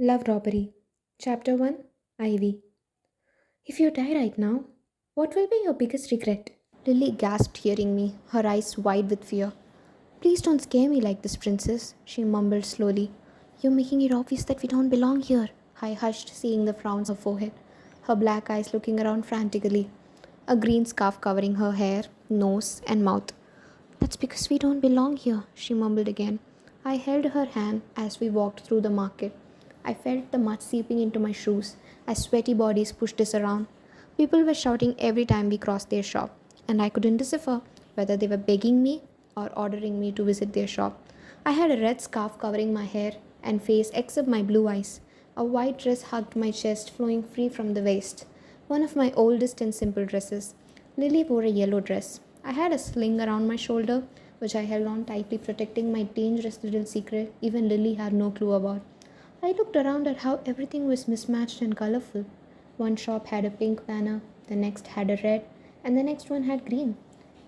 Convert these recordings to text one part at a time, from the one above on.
Love Robbery. Chapter 1 Ivy. If you die right now, what will be your biggest regret? Lily gasped, hearing me, her eyes wide with fear. Please don't scare me like this, princess, she mumbled slowly. You're making it obvious that we don't belong here. I hushed, seeing the frowns on her forehead, her black eyes looking around frantically, a green scarf covering her hair, nose, and mouth. That's because we don't belong here, she mumbled again. I held her hand as we walked through the market. I felt the mud seeping into my shoes as sweaty bodies pushed us around. People were shouting every time we crossed their shop, and I couldn't decipher whether they were begging me or ordering me to visit their shop. I had a red scarf covering my hair and face except my blue eyes. A white dress hugged my chest, flowing free from the waist. One of my oldest and simple dresses. Lily wore a yellow dress. I had a sling around my shoulder, which I held on tightly, protecting my dangerous little secret even Lily had no clue about. I looked around at how everything was mismatched and colorful. One shop had a pink banner, the next had a red, and the next one had green.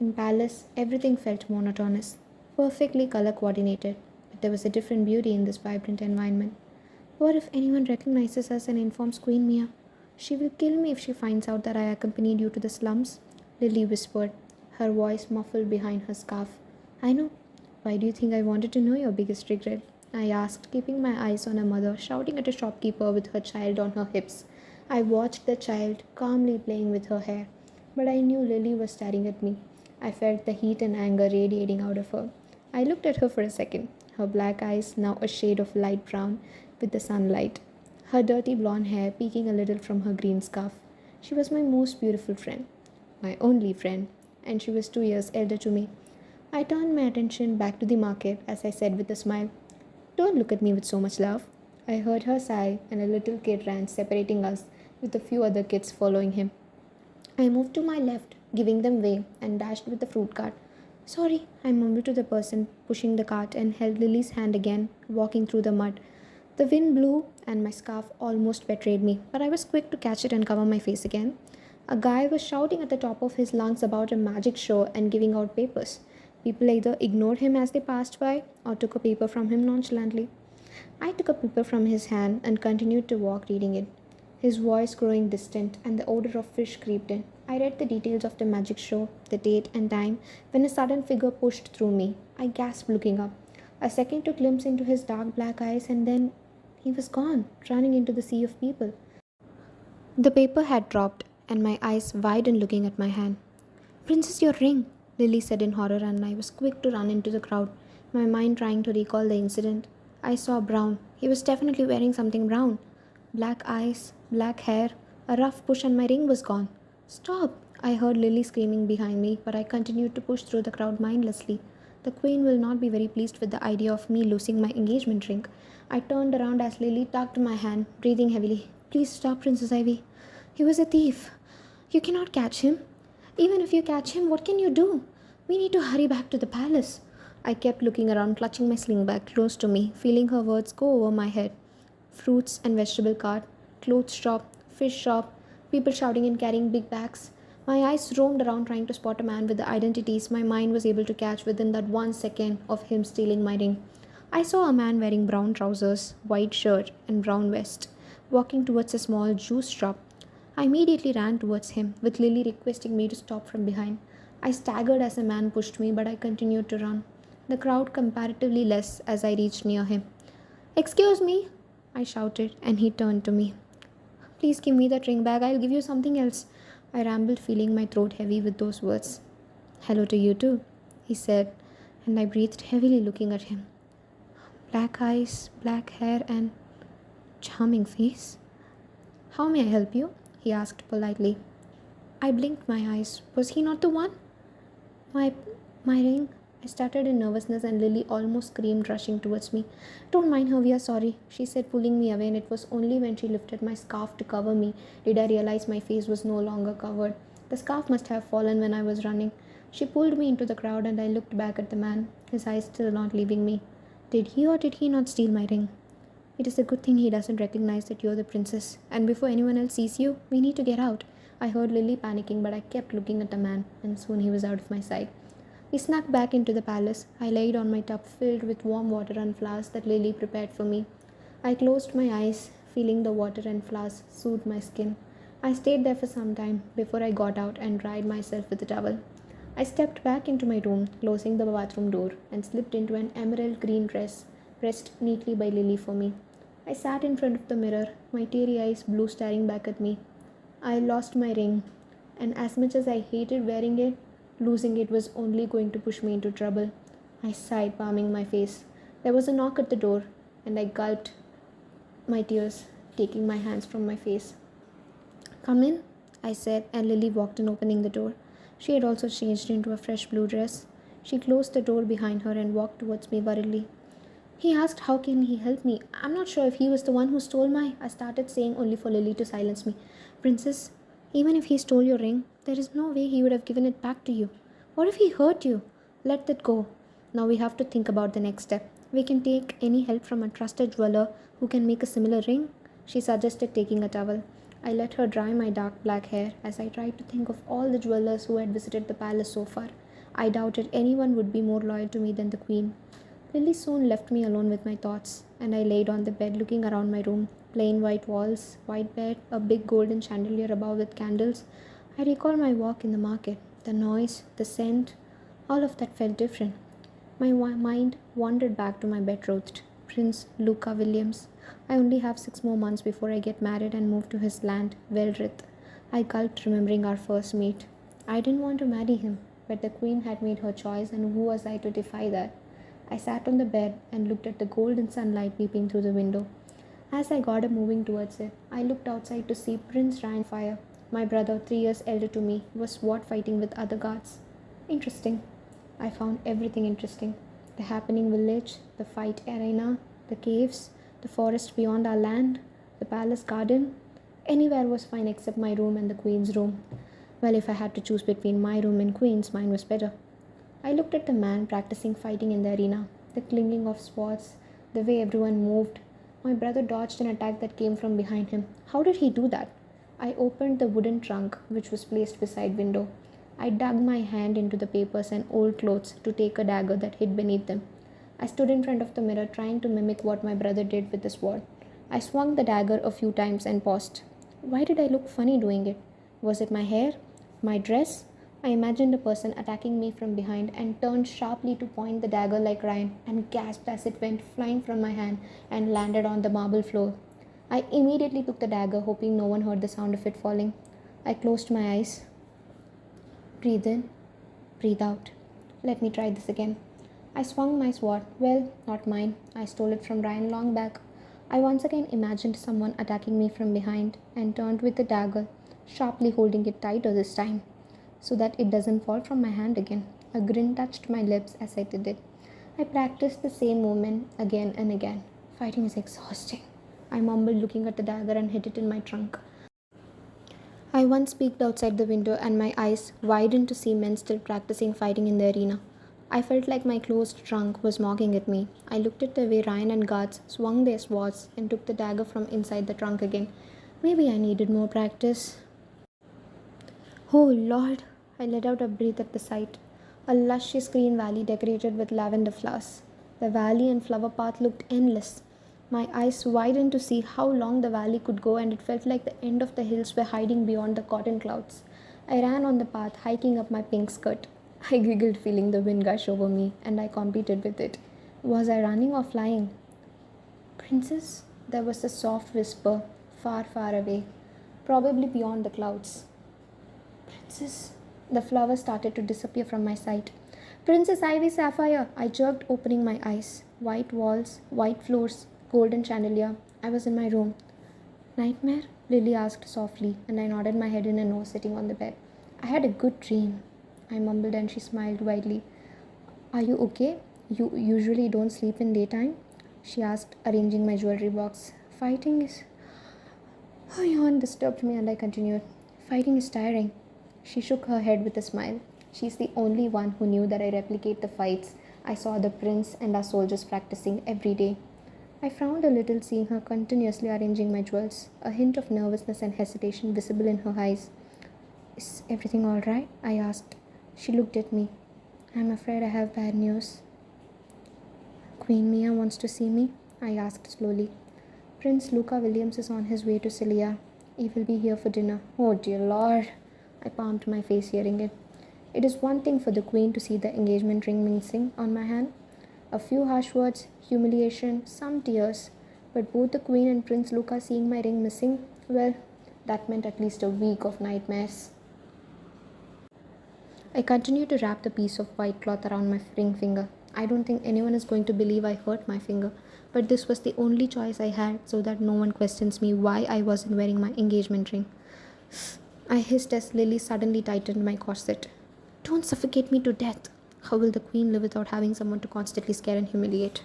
In Palace, everything felt monotonous, perfectly color coordinated, but there was a different beauty in this vibrant environment. What if anyone recognizes us and informs Queen Mia? She will kill me if she finds out that I accompanied you to the slums, Lily whispered, her voice muffled behind her scarf. I know. Why do you think I wanted to know your biggest regret? I asked, keeping my eyes on her mother, shouting at a shopkeeper with her child on her hips. I watched the child calmly playing with her hair, but I knew Lily was staring at me. I felt the heat and anger radiating out of her. I looked at her for a second, her black eyes now a shade of light brown with the sunlight, her dirty blonde hair peeking a little from her green scarf. She was my most beautiful friend, my only friend, and she was 2 years elder to me. I turned my attention back to the market as I said with a smile, don't look at me with so much love. I heard her sigh, and a little kid ran, separating us, with a few other kids following him. I moved to my left, giving them way, and dashed with the fruit cart. Sorry, I mumbled to the person pushing the cart and held Lily's hand again, walking through the mud. The wind blew, and my scarf almost betrayed me, but I was quick to catch it and cover my face again. A guy was shouting at the top of his lungs about a magic show and giving out papers. People either ignored him as they passed by or took a paper from him nonchalantly. I took a paper from his hand and continued to walk reading it, his voice growing distant and the odor of fish creeped in. I read the details of the magic show, the date and time, when a sudden figure pushed through me. I gasped, looking up. A second to glimpse into his dark black eyes, and then he was gone, running into the sea of people. The paper had dropped, and my eyes widened looking at my hand. Princess, your ring, Lily said in horror, and I was quick to run into the crowd, my mind trying to recall the incident. I saw Brown. He was definitely wearing something brown. Black eyes, black hair, a rough push, and my ring was gone. Stop! I heard Lily screaming behind me, but I continued to push through the crowd mindlessly. The queen will not be very pleased with the idea of me losing my engagement ring. I turned around as Lily tugged my hand, breathing heavily. Please stop, Princess Ivy. He was a thief. You cannot catch him. Even if you catch him, what can you do? We need to hurry back to the palace. I kept looking around, clutching my sling bag close to me, feeling her words go over my head. Fruits and vegetable cart, clothes shop, fish shop, people shouting and carrying big bags. My eyes roamed around trying to spot a man with the identities my mind was able to catch within that 1 second of him stealing my ring. I saw a man wearing brown trousers, white shirt, and brown vest, walking towards a small juice shop. I immediately ran towards him, with Lily requesting me to stop from behind. I staggered as a man pushed me, but I continued to run. The crowd comparatively less as I reached near him. Excuse me, I shouted, and he turned to me. Please give me that ring back, I'll give you something else. I rambled, feeling my throat heavy with those words. Hello to you too, he said, and I breathed heavily looking at him. Black eyes, black hair, and charming face. How may I help you? He asked politely. I blinked my eyes. Was he not the one? My my ring. I stuttered in nervousness and Lily almost screamed, rushing towards me. Don't mind her, we are sorry, she said, pulling me away, and it was only when she lifted my scarf to cover me did I realize my face was no longer covered. The scarf must have fallen when I was running. She pulled me into the crowd and I looked back at the man, his eyes still not leaving me. Did he or did he not steal my ring? It is a good thing he doesn't recognize that you're the princess, and before anyone else sees you, we need to get out. I heard Lily panicking, but I kept looking at the man, and soon he was out of my sight. We snuck back into the palace. I laid on my tub filled with warm water and flowers that Lily prepared for me. I closed my eyes, feeling the water and flowers soothe my skin. I stayed there for some time before I got out and dried myself with a towel. I stepped back into my room, closing the bathroom door, and slipped into an emerald green dress pressed neatly by Lily for me. I sat in front of the mirror, my teary eyes blue staring back at me. I lost my ring, and as much as I hated wearing it, losing it was only going to push me into trouble. I sighed, palming my face. There was a knock at the door, and I gulped my tears, taking my hands from my face. "Come in," I said, and Lily walked in, opening the door. She had also changed into a fresh blue dress. She closed the door behind her and walked towards me worriedly. "He asked how can he help me. I'm not sure if he was the one who stole my—" I started saying, only for Lily to silence me. "Princess, even if he stole your ring, there is no way he would have given it back to you. What if he hurt you? Let that go. Now we have to think about the next step. We can take any help from a trusted jeweler who can make a similar ring," she suggested, taking a towel. I let her dry my dark black hair as I tried to think of all the jewelers who had visited the palace so far. I doubted anyone would be more loyal to me than the queen. Lily soon left me alone with my thoughts, and I laid on the bed looking around my room. Plain white walls, white bed, a big golden chandelier above with candles. I recall my walk in the market. The noise, the scent, all of that felt different. My mind wandered back to my betrothed, Prince Luca Williams. I only have 6 more months before I get married and move to his land, Velrith. I gulped, remembering our first meet. I didn't want to marry him, but the queen had made her choice, and who was I to defy that? I sat on the bed and looked at the golden sunlight peeping through the window. As I got up moving towards it, I looked outside to see Prince Rainafairy, my brother 3 years elder to me, was sword fighting with other guards. Interesting. I found everything interesting. The happening village, the fight arena, the caves, the forest beyond our land, the palace garden. Anywhere was fine except my room and the queen's room. Well, if I had to choose between my room and queen's, mine was better. I looked at the man practicing fighting in the arena, the clinking of swords, the way everyone moved. My brother dodged an attack that came from behind him. How did he do that? I opened the wooden trunk which was placed beside window. I dug my hand into the papers and old clothes to take a dagger that hid beneath them. I stood in front of the mirror trying to mimic what my brother did with the sword. I swung the dagger a few times and paused. Why did I look funny doing it? Was it my hair? My dress? I imagined a person attacking me from behind and turned sharply to point the dagger like Ryan and gasped as it went flying from my hand and landed on the marble floor. I immediately took the dagger, hoping no one heard the sound of it falling. I closed my eyes. Breathe in, breathe out. Let me try this again. I swung my sword. Well, not mine. I stole it from Ryan long back. I once again imagined someone attacking me from behind and turned with the dagger, sharply holding it tighter this time, so that it doesn't fall from my hand again. A grin touched my lips as I did it. I practiced the same movement again and again. Fighting is exhausting, I mumbled, looking at the dagger, and hid it in my trunk. I once peeked outside the window and my eyes widened to see men still practicing fighting in the arena. I felt like my closed trunk was mocking at me. I looked at the way Ryan and guards swung their swords and took the dagger from inside the trunk again. Maybe I needed more practice. Oh Lord! I let out a breath at the sight. A lush green valley decorated with lavender flowers. The valley and flower path looked endless. My eyes widened to see how long the valley could go, and it felt like the end of the hills were hiding beyond the cotton clouds. I ran on the path, hiking up my pink skirt. I giggled, feeling the wind gush over me, and I competed with it. Was I running or flying? Princess? There was a soft whisper, far, far away, probably beyond the clouds. Princess? The flowers started to disappear from my sight. Princess Ivy Sapphire! I jerked, opening my eyes. White walls, white floors, golden chandelier. I was in my room. Nightmare? Lily asked softly, and I nodded my head in a no, sitting on the bed. I had a good dream, I mumbled, and she smiled widely. Are you okay? You usually don't sleep in daytime? She asked, arranging my jewelry box. Fighting is... Her yawn disturbed me, and I continued. Fighting is tiring. She shook her head with a smile. She's the only one who knew that I replicate the fights I saw the prince and our soldiers practicing every day. I frowned a little, seeing her continuously arranging my jewels, a hint of nervousness and hesitation visible in her eyes. Is everything all right? I asked. She looked at me. I'm afraid I have bad news. Queen Mia wants to see me? I asked slowly. Prince Luca Williams is on his way to Celia. He will be here for dinner. Oh dear Lord. I palmed my face hearing it. It is one thing for the Queen to see the engagement ring missing on my hand. A few harsh words, humiliation, some tears. But both the Queen and Prince Luca seeing my ring missing, well, that meant at least a week of nightmares. I continued to wrap the piece of white cloth around my ring finger. I don't think anyone is going to believe I hurt my finger, but this was the only choice I had so that no one questions me why I wasn't wearing my engagement ring. I hissed as Lily suddenly tightened my corset. Don't suffocate me to death. How will the Queen live without having someone to constantly scare and humiliate?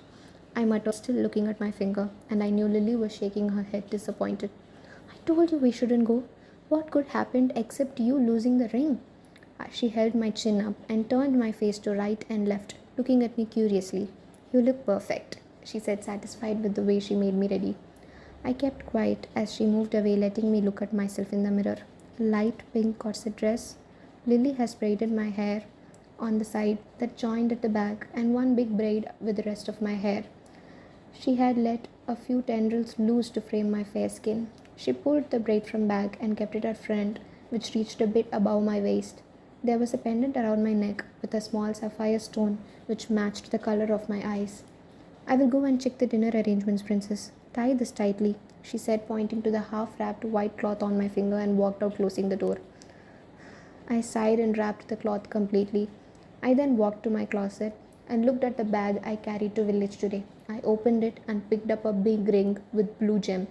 I muttered, still looking at my finger, and I knew Lily was shaking her head disappointed. I told you we shouldn't go. What could happen except you losing the ring? She held my chin up and turned my face to right and left, looking at me curiously. You look perfect, she said, satisfied with the way she made me ready. I kept quiet as she moved away, letting me look at myself in the mirror. Light pink corset dress. Lily has braided my hair on the side that joined at the back and one big braid with the rest of my hair. She had let a few tendrils loose to frame my fair skin. She pulled the braid from back and kept it at front, which reached a bit above my waist. There was a pendant around my neck with a small sapphire stone which matched the color of my eyes. I will go and check the dinner arrangements, Princess. Tie this tightly, she said, pointing to the half-wrapped white cloth on my finger and walked out, closing the door. I sighed and wrapped the cloth completely. I then walked to my closet and looked at the bag I carried to village today. I opened it and picked up a big ring with blue gem.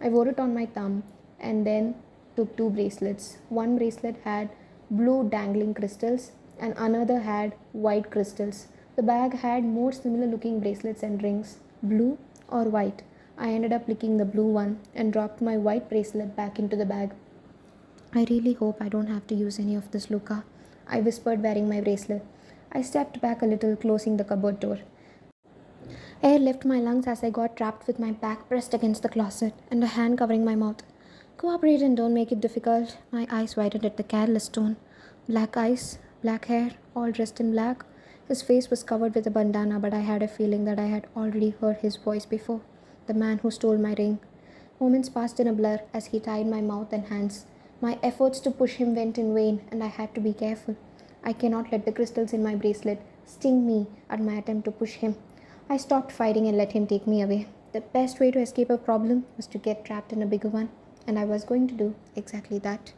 I wore it on my thumb and then took two bracelets. One bracelet had blue dangling crystals and another had white crystals. The bag had more similar looking bracelets and rings. Blue or white? I ended up picking the blue one and dropped my white bracelet back into the bag. I really hope I don't have to use any of this, Luca, I whispered, wearing my bracelet. I stepped back a little, closing the cupboard door. Air left my lungs as I got trapped with my back pressed against the closet and a hand covering my mouth. Cooperate and don't make it difficult. My eyes widened at the careless tone. Black eyes, black hair, all dressed in black. His face was covered with a bandana, but I had a feeling that I had already heard his voice before. The man who stole my ring. Moments passed in a blur as he tied my mouth and hands. My efforts to push him went in vain, and I had to be careful. I cannot let the crystals in my bracelet sting me at my attempt to push him. I stopped fighting and let him take me away. The best way to escape a problem was to get trapped in a bigger one, and I was going to do exactly that.